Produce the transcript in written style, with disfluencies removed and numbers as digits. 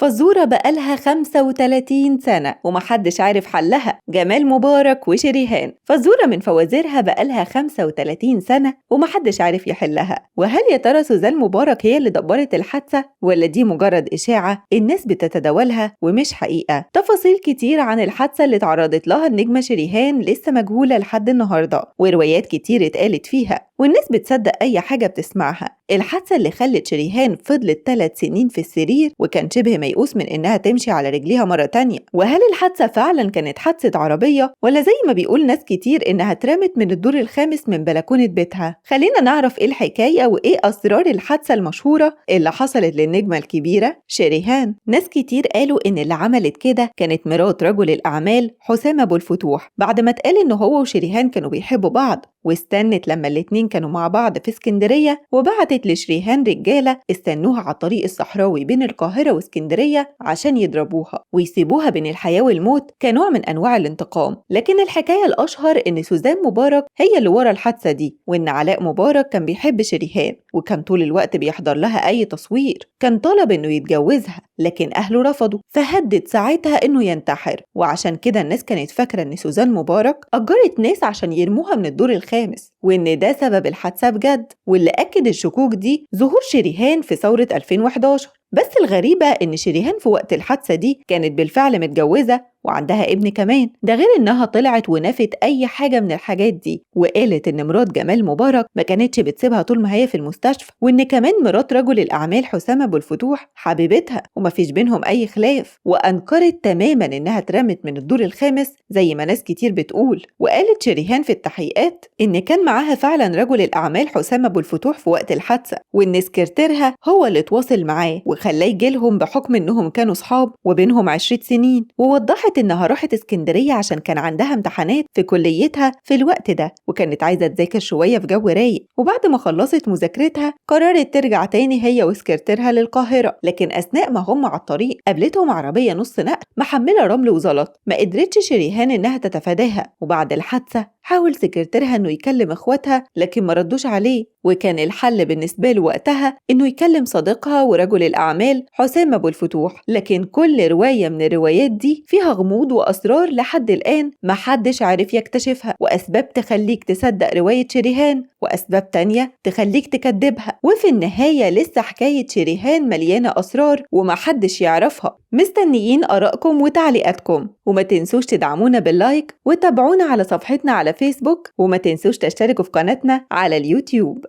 فزورة بقالها 35 سنة ومحدش عارف حلها. جمال مبارك وشريهان. فزورة من فوازيرها بقالها 35 سنة ومحدش عارف يحلها. وهل يا ترى سوزان مبارك هي اللي دبرت الحادثة ولا دي مجرد إشاعة الناس بتتداولها ومش حقيقة؟ تفاصيل كتير عن الحادثة اللي تعرضت لها النجمة شريهان لسه مجهولة لحد النهاردة، وروايات كتير اتقالت فيها والناس بتصدق أي حاجة بتسمعها. الحادثة اللي خلت شريهان فضلت 3 سنين في السرير وكان شبه ميؤوس من إنها تمشي على رجليها مرة تانية. وهل الحادثة فعلا كانت حادثة عربية ولا زي ما بيقول ناس كتير إنها اترمت من الدور الخامس من بلكونة بيتها؟ خلينا نعرف إيه الحكاية وإيه أسرار الحادثة المشهورة اللي حصلت للنجمة الكبيرة شريهان. ناس كتير قالوا إن اللي عملت كده كانت مرات رجل الأعمال حسام أبو الفتوح، بعد ما اتقال إن هو وشريهان كانوا بيحبوا بعض، واستنت لما الاتنين كانوا مع بعض في اسكندرية وبعتت لشريهان رجالة استنوها على الطريق الصحراوي بين القاهرة واسكندرية عشان يضربوها ويسيبوها بين الحياة والموت كنوع من أنواع الانتقام. لكن الحكاية الأشهر إن سوزان مبارك هي اللي ورا الحادثة دي، وإن علاء مبارك كان بيحب شريهان وكان طول الوقت بيحضر لها أي تصوير. كان طلب إنه يتجوزها لكن أهله رفضوا، فهدد ساعتها إنه ينتحر. وعشان كده الناس كانت فاكرة إن سوزان مبارك أجرت ناس عشان يرموها من الدور الخامس وإن ده سبب الحادثة بجد. واللي أكد الشكوك دي ظهور شريهان في ثورة 2011. بس الغريبة إن شريهان في وقت الحادثة دي كانت بالفعل متجوزة وعندها ابن كمان، ده غير إنها طلعت ونفت أي حاجة من الحاجات دي، وقالت إن مرات جمال مبارك ما كانتش بتسيبها طول ما هي في المستشفى، وإن كمان مرات رجل الأعمال حسام أبو الفتوح حبيبتها ومفيش بينهم أي خلاف، وأنكرت تماما إنها اترمت من الدور الخامس زي ما ناس كتير بتقول. وقالت شريهان في التحقيقات إن كان معاها فعلا رجل الأعمال حسام أبو الفتوح في وقت الحادثة، وإن سكرتيرها هو اللي اتواصل معاه وخلاه يجيلهم بحكم إنهم كانوا صحاب وبينهم 10 سنين. ووضحت إنها راحت اسكندرية عشان كان عندها امتحانات في كليتها في الوقت ده وكانت عايزة تذاكر شوية في جو رايق، وبعد ما خلصت مذاكرتها قررت ترجع تاني هي وسكرتيرها للقاهرة. لكن أثناء ما هم على الطريق قابلتهم عربية نص نقل محملة رمل وزلط، ما قدرتش شريهان إنها تتفاداها. وبعد الحادثة حاول سكرتيرها إنه يكلم إخواتها لكن ما ردوش عليه، وكان الحل بالنسبة له وقتها إنه يكلم صديقها ورجل الأعمال حسام أبو الفتوح. لكن كل رواية من الروايات دي فيها غموض وأسرار لحد الآن محدش عارف يكتشفها، وأسباب تخليك تصدق رواية شريهان وأسباب تانية تخليك تكذبها. وفي النهاية لسه حكاية شريهان مليانة أسرار ومحدش يعرفها. مستنيين آرائكم وتعليقاتكم، وما تنسوش تدعمونا باللايك وتابعونا على صفحتنا على فيسبوك، وما تنسوش تشتركوا في قناتنا على اليوتيوب.